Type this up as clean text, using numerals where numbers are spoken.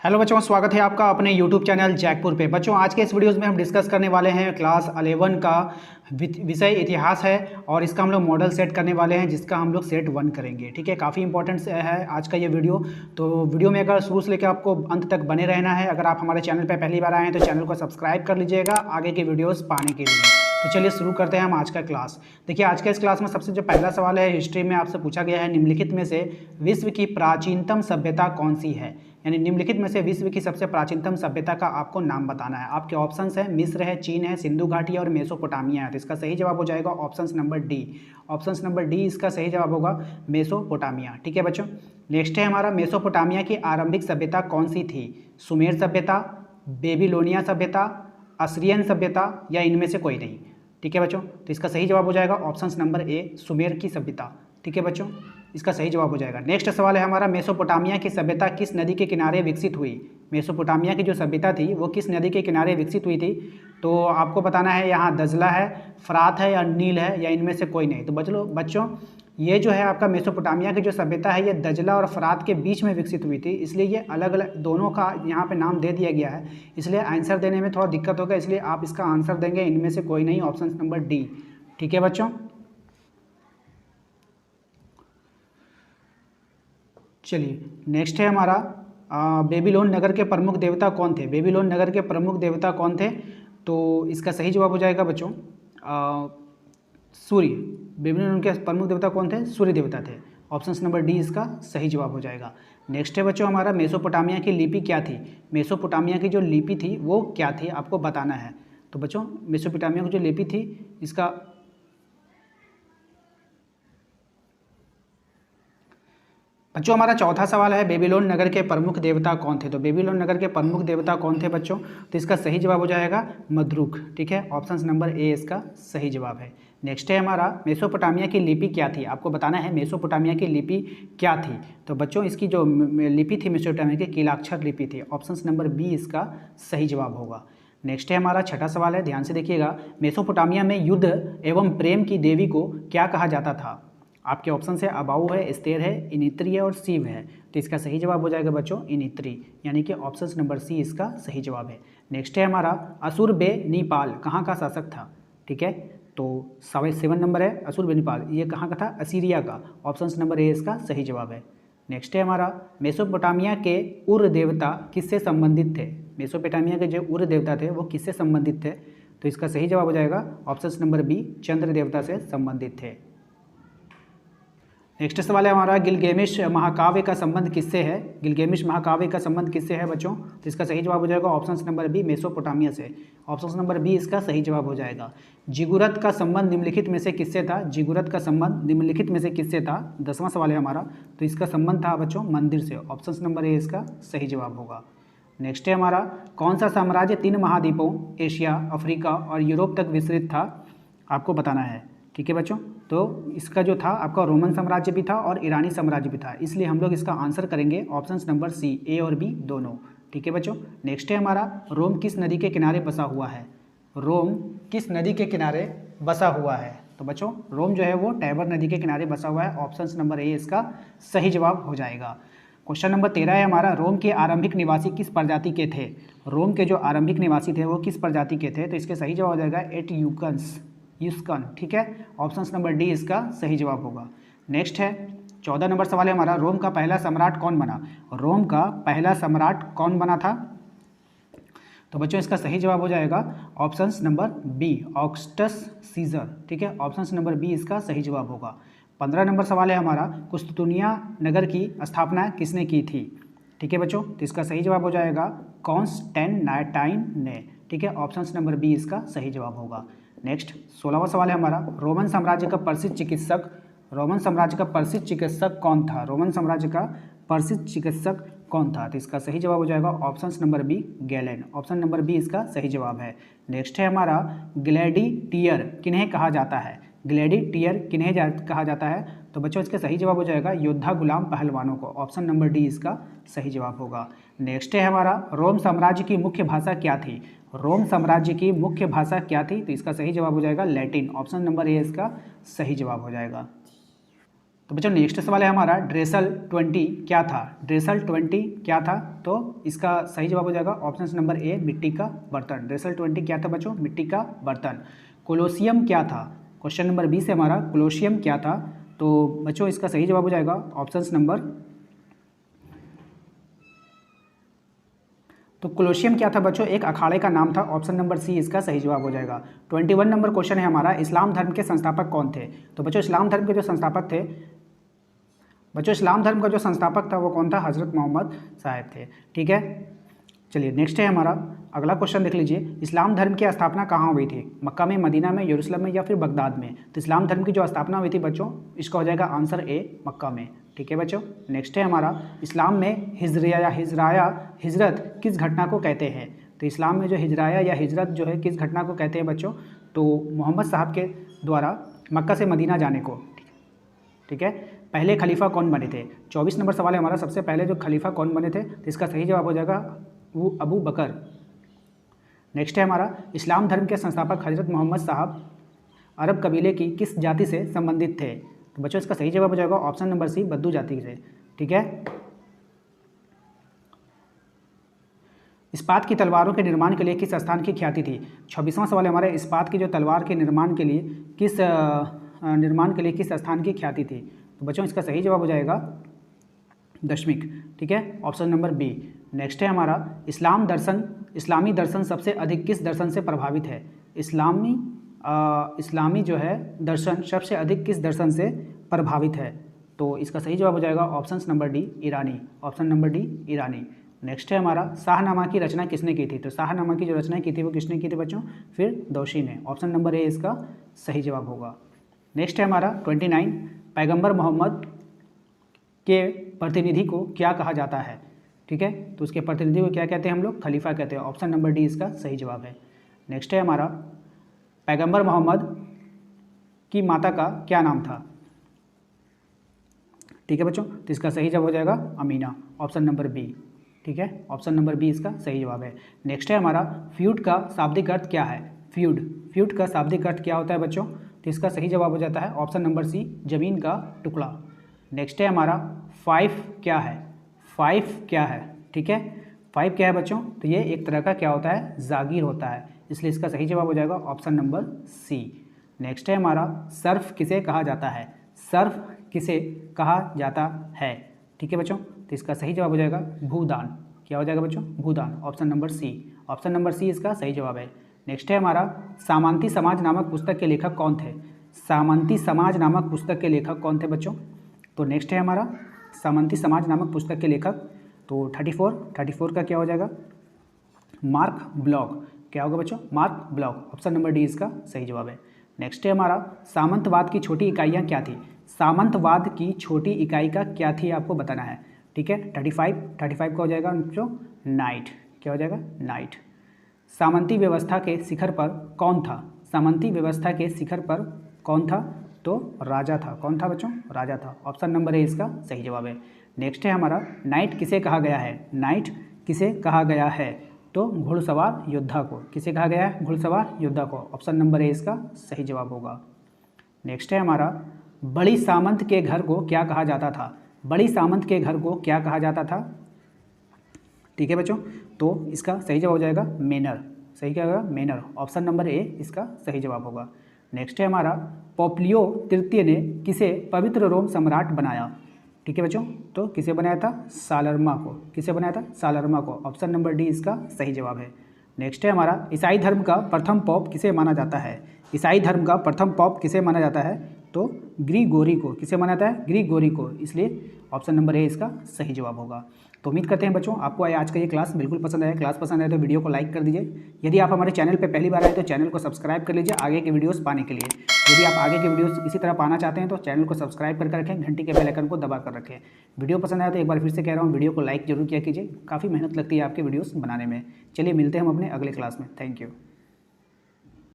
Hello बच्चों, स्वागत है आपका अपने YouTube चैनल जैकपुर पे। बच्चों, आज के इस वीडियोस में हम डिस्कस करने वाले हैं क्लास 11 का विषय इतिहास है और इसका हम लोग मॉडल सेट करने वाले हैं, जिसका हम लोग सेट 1 करेंगे। ठीक है, काफ़ी इंपॉर्टेंट है आज का ये वीडियो। तो वीडियो में अगर शुरू से लेकर आपको अंत तक बने रहना है। अगर आप हमारे चैनल पर पहली बार आए हैं तो चैनल को सब्सक्राइब कर लीजिएगा आगे के वीडियोज़ पाने के लिए। तो चलिए शुरू करते हैं हम आज का क्लास। देखिए, आज के इस क्लास में सबसे जो पहला सवाल है, हिस्ट्री में आपसे पूछा गया है, निम्नलिखित में से विश्व की प्राचीनतम सभ्यता कौन सी है। यानी निम्नलिखित में से विश्व की सबसे प्राचीनतम सभ्यता का आपको नाम बताना है। आपके ऑप्शंस हैं मिस्र है, चीन है, सिंधु घाटी और मेसोपोटामिया है। तो इसका सही जवाब हो जाएगा options number D. Options number D इसका सही जवाब होगा, मेसोपोटामिया। ठीक है बच्चों, नेक्स्ट है हमारा, मेसोपोटामिया की आरंभिक सभ्यता कौन सी थी। सुमेर सभ्यता, बेबीलोनिया सभ्यता, असीरियन सभ्यता या इनमें से कोई नहीं। ठीक है बच्चों, तो इसका सही जवाब हो जाएगा ऑप्शंस नंबर ए, सुमेर की सभ्यता। ठीक है बच्चों, इसका सही जवाब हो जाएगा। नेक्स्ट सवाल है हमारा, मेसोपोटामिया की सभ्यता किस नदी के किनारे विकसित हुई। मेसोपोटामिया की जो सभ्यता थी वो किस नदी के किनारे विकसित हुई थी। तो आपको बताना है यहाँ दजला है, फरात है या नील है या इनमें से कोई नहीं। तो बच्चों ये जो है आपका मेसोपोटामिया की जो सभ्यता है ये दजला और फरात के बीच में विकसित हुई थी, इसलिए ये अलग अलग दोनों का यहाँ पे नाम दे दिया गया है। इसलिए आंसर देने में थोड़ा दिक्कत होगा, इसलिए आप इसका आंसर देंगे इनमें से कोई नहीं, ऑप्शन नंबर डी। ठीक है बच्चों, चलिए नेक्स्ट है हमारा, बेबीलोन नगर के प्रमुख देवता कौन थे। बेबीलोन नगर के प्रमुख देवता कौन थे। तो इसका सही जवाब हो जाएगा बच्चों सूर्य। बेबीलोन के प्रमुख देवता कौन थे, सूर्य देवता थे। ऑप्शन नंबर डी इसका सही जवाब हो जाएगा। नेक्स्ट है बच्चों हमारा, मेसोपोटामिया की लिपि क्या थी। मेसोपोटामिया की जो लिपि थी वो क्या थी आपको बताना है। तो बच्चों मेसोपोटामिया की जो लिपि थी इसका बच्चों हमारा चौथा सवाल है, बेबीलोन नगर के प्रमुख देवता कौन थे। तो बेबीलोन नगर के प्रमुख देवता कौन थे बच्चों। तो इसका सही जवाब हो जाएगा मद्रुक। ठीक है, ऑप्शन नंबर ए इसका सही जवाब है। नेक्स्ट है हमारा, मेसोपोटामिया की लिपि क्या थी। आपको बताना है मेसोपोटामिया की लिपि क्या थी। तो बच्चों इसकी जो लिपि थी मेसोपोटामिया की कीलाक्षर लिपि थी। ऑप्शन नंबर बी इसका सही जवाब होगा। नेक्स्ट है हमारा छठा सवाल है, ध्यान से देखिएगा, मेसोपोटामिया में युद्ध एवं प्रेम की देवी को क्या कहा जाता था। आपके ऑप्शन है अबाऊ है, एस्तेर है, इनित्री है और शिव है। तो इसका सही जवाब हो जाएगा बच्चों इनित्री, यानी कि ऑप्शन नंबर सी इसका सही जवाब है। नेक्स्ट है हमारा, असुरबेनीपाल कहाँ का शासक था। ठीक है, तो 7 नंबर है, असुरबेनीपाल ये कहाँ का था, असीरिया का। ऑप्शन नंबर ए इसका सही जवाब है। नेक्स्ट है हमारा, मेसोपोटामिया के उर देवता किससे संबंधित थे। मेसोपोटामिया के जो उर देवता थे वो किससे संबंधित थे। तो इसका सही जवाब हो जाएगा ऑप्शन नंबर बी, चंद्र देवता से संबंधित थे। नेक्स्ट सवाल है हमारा, गिलगेमिश महाकाव्य का संबंध किससे है। गिलगेमिश महाकाव्य का संबंध किससे है बच्चों। तो इसका सही जवाब हो जाएगा ऑप्शन नंबर बी, मेसोपोटामिया से। ऑप्शन नंबर बी इसका सही जवाब हो जाएगा। जिगुरत का संबंध निम्नलिखित में से किससे था। जिगुरत का संबंध निम्नलिखित में से किससे था। 10वां सवाल है हमारा, तो इसका संबंध था बच्चों मंदिर से। ऑप्शन नंबर ए इसका सही जवाब होगा। नेक्स्ट है हमारा, कौन सा साम्राज्य 3 महाद्वीपों एशिया, अफ्रीका और यूरोप तक विस्तृत था। आपको बताना है। ठीक है बच्चों, तो इसका जो था आपका रोमन साम्राज्य भी था और ईरानी साम्राज्य भी था, इसलिए हम लोग इसका आंसर करेंगे ऑप्शन नंबर सी, ए और बी दोनों। ठीक है बच्चों, नेक्स्ट है हमारा, रोम किस नदी के किनारे बसा हुआ है। रोम किस नदी के किनारे बसा हुआ है। तो बच्चों रोम जो है वो टाइबर नदी के किनारे बसा हुआ है। ऑप्शन नंबर ए इसका सही जवाब हो जाएगा। क्वेश्चन नंबर 13 है हमारा, रोम के आरंभिक निवासी किस प्रजाति के थे। रोम के जो आरंभिक निवासी थे वो किस प्रजाति के थे। तो इसके सही जवाब हो जाएगा एट्यूकन्स, युस्कन। ठीक है, ऑप्शन नंबर डी इसका सही जवाब होगा। नेक्स्ट है 14 नंबर सवाल है हमारा, रोम का पहला सम्राट कौन बना। रोम का पहला सम्राट कौन बना था। तो बच्चों इसका सही जवाब हो जाएगा option number B, Augustus Caesar. ठीक है, ऑप्शन नंबर बी इसका सही जवाब होगा। 15 नंबर सवाल है हमारा, कुस्तुनिया नगर की स्थापना किसने की थी। ठीक है बच्चों, तो इसका सही जवाब हो जाएगा कॉन्स्टेंटाइन ने। ठीक है, ऑप्शन नंबर बी इसका सही जवाब होगा। नेक्स्ट 16वां सवाल है हमारा, रोमन साम्राज्य का प्रसिद्ध चिकित्सक, रोमन साम्राज्य का प्रसिद्ध चिकित्सक कौन था। रोमन साम्राज्य का प्रसिद्ध चिकित्सक कौन था। तो इसका सही जवाब हो जाएगा option number B, Galen. Option number B इसका सही जवाब है। नेक्स्ट है हमारा, ग्लैडिएटर किन्हें कहा जाता है। ग्लैडिएटर किन्हें कहा जाता है। तो बच्चों इसका सही जवाब हो जाएगा योद्धा गुलाम पहलवानों को। ऑप्शन नंबर डी इसका सही जवाब होगा। नेक्स्ट है हमारा, रोम साम्राज्य की मुख्य भाषा क्या थी। रोम साम्राज्य की मुख्य भाषा क्या थी। तो इसका सही जवाब हो जाएगा लैटिन। ऑप्शन नंबर ए इसका सही जवाब हो जाएगा। तो बच्चों नेक्स्ट सवाल है हमारा ड्रेसल 20 क्या था, ड्रेसल 20 क्या था, तो इसका सही जवाब हो जाएगा ऑप्शन नंबर ए मिट्टी का बर्तन। ड्रेसल 20 क्या था बच्चों, मिट्टी का बर्तन। कोलोसियम क्या था, क्वेश्चन नंबर 20 है हमारा, कोलोसियम क्या था, तो बच्चों इसका सही जवाब हो जाएगा ऑप्शन नंबर, तो कोलोसियम क्या था बच्चों, एक अखाड़े का नाम था, ऑप्शन नंबर सी इसका सही जवाब हो जाएगा। 21 नंबर क्वेश्चन है हमारा, इस्लाम धर्म के संस्थापक कौन थे, तो बच्चों इस्लाम धर्म के जो संस्थापक थे, बच्चों इस्लाम धर्म का जो संस्थापक था वो कौन था, हज़रत मोहम्मद साहब थे। ठीक है, चलिए नेक्स्ट है हमारा अगला क्वेश्चन देख लीजिए, इस्लाम धर्म की स्थापना कहाँ हुई थी, मक्का में, मदीना में, यरूशलेम में या फिर बगदाद में। तो इस्लाम धर्म की जो स्थापना हुई थी बच्चों, इसका हो जाएगा आंसर ए मक्का में। ठीक है बच्चों, नेक्स्ट है हमारा इस्लाम में हिजरत किस घटना को कहते हैं। तो इस्लाम में जो हिजराया या हिजरत जो है किस घटना को कहते हैं बच्चों, तो मोहम्मद साहब के द्वारा मक्का से मदीना जाने को। ठीक है, पहले खलीफा कौन बने थे, 24 नंबर सवाल है हमारा, सबसे पहले जो खलीफा कौन बने थे, तो इसका सही जवाब हो जाएगा वो अबू बकर। नेक्स्ट है हमारा इस्लाम धर्म के संस्थापक हजरत मोहम्मद साहब अरब कबीले की किस जाति से संबंधित थे। तो बच्चों इसका सही जवाब हो जाएगा ऑप्शन नंबर सी बद्दू जाति से। ठीक है, इस्पात की तलवारों के निर्माण के लिए किस स्थान की ख्याति थी। 26वां सवाल है हमारा, इस्पात की जो तलवार के निर्माण के लिए किस स्थान की ख्याति थी। तो बच्चों इसका सही जवाब हो जाएगा दशमिक। ठीक है, ऑप्शन नंबर बी। नेक्स्ट है हमारा इस्लामी दर्शन सबसे अधिक किस दर्शन से प्रभावित है। इस्लामी जो है दर्शन सबसे अधिक किस दर्शन से प्रभावित है। तो इसका सही जवाब हो जाएगा ऑप्शन नंबर डी ईरानी, ऑप्शन नंबर डी ईरानी। नेक्स्ट है हमारा शाहनामा की रचना किसने की थी। तो शाहनामा की जो रचना की थी वो किसने की थी बच्चों, फिर दोषी ने, ऑप्शन नंबर ए इसका सही जवाब होगा। नेक्स्ट है हमारा 29 पैगंबर मोहम्मद के प्रतिनिधि को क्या कहा जाता है। ठीक है, तो उसके प्रतिनिधि को क्या कहते हैं हम लोग, खलीफा कहते हैं, ऑप्शन नंबर डी इसका सही जवाब है। नेक्स्ट है हमारा पैगंबर मोहम्मद की माता का क्या नाम था। ठीक है बच्चों, तो इसका सही जवाब हो जाएगा अमीना, ऑप्शन नंबर बी। ठीक है, ऑप्शन नंबर बी इसका सही जवाब है। नेक्स्ट है हमारा फ्यूड का शाब्दिक अर्थ क्या है। फ्यूड का शाब्दिक अर्थ क्या होता है बच्चों, तो इसका सही जवाब हो जाता है ऑप्शन नंबर सी जमीन का टुकड़ा। नेक्स्ट है हमारा 5 क्या है, 5 क्या है। ठीक है, 5 क्या है बच्चों, तो ये एक तरह का क्या होता है, जागीर होता है, इसलिए इसका सही जवाब हो जाएगा ऑप्शन नंबर सी। नेक्स्ट है हमारा सर्फ किसे कहा जाता है, सर्फ किसे कहा जाता है। ठीक है बच्चों, तो इसका सही जवाब हो जाएगा भूदान, क्या हो जाएगा बच्चों, Bhoodan, option number C, option number C इसका सही जवाब है। नेक्स्ट है हमारा सामंती समाज नामक पुस्तक के लेखक कौन थे। सामंती समाज नामक पुस्तक के लेखक कौन थे बच्चों, तो नेक्स्ट है हमारा सामंती समाज नामक पुस्तक के लेखक, तो 34 का क्या हो जाएगा, मार्क ब्लॉक, क्या होगा बच्चों, mark block, option number D इसका सही जवाब है। नेक्स्ट है हमारा सामंतवाद की छोटी इकाइयाँ क्या थी। सामंतवाद की छोटी इकाई का क्या थी आपको बताना है। ठीक है, 35 का हो जाएगा बच्चों नाइट, क्या हो जाएगा, नाइट। सामंती व्यवस्था के शिखर पर कौन था, सामंती व्यवस्था के शिखर पर कौन था, तो राजा था, कौन था बच्चों, राजा था, ऑप्शन नंबर ए इसका सही जवाब है। नेक्स्ट है हमारा नाइट किसे कहा गया है, नाइट किसे कहा गया है, तो घुड़सवार योद्धा को, किसे कहा गया है, घुड़सवार योद्धा को, ऑप्शन नंबर ए इसका सही जवाब होगा। नेक्स्ट है हमारा बड़ी सामंत के घर को क्या कहा जाता था, बड़ी सामंत के घर को क्या कहा जाता था। ठीक है बच्चों, तो इसका सही जवाब हो जाएगा मेनर, सही क्या होगा, मेनर, ऑप्शन नंबर ए इसका सही जवाब होगा। नेक्स्ट है हमारा पोप्लियो तृतीय ने किसे पवित्र रोम सम्राट बनाया। ठीक है बच्चों, तो किसे बनाया था, सालरमा को, किसे बनाया था, सालरमा को, ऑप्शन नंबर डी इसका सही जवाब है। नेक्स्ट है हमारा ईसाई धर्म का प्रथम पोप किसे माना जाता है। ईसाई धर्म का प्रथम पोप किसे माना जाता है, तो ग्रीगोरी को, किसे माना जाता है, ग्रीगोरी को, इसलिए ऑप्शन नंबर ए इसका सही जवाब होगा। तो उम्मीद करते हैं बच्चों आपको आज का ये क्लास बिल्कुल पसंद आया। क्लास पसंद आए तो वीडियो को लाइक कर दीजिए। यदि आप हमारे चैनल पे पहली बार आए तो चैनल को सब्सक्राइब कर लीजिए आगे के वीडियोस पाने के लिए। यदि आप आगे के वीडियोस इसी तरह पाना चाहते हैं तो चैनल को सब्सक्राइब करके रखें, घंटी के बेल आइकन को दबा कर रखें। वीडियो पसंद आया तो एक बार फिर से कह रहा हूँ वीडियो को लाइक जरूर किया कीजिए, काफ़ी मेहनत लगती है आपके वीडियोज़ बनाने में। चलिए मिलते हैं हम अपने अगले क्लास में, थैंक यू।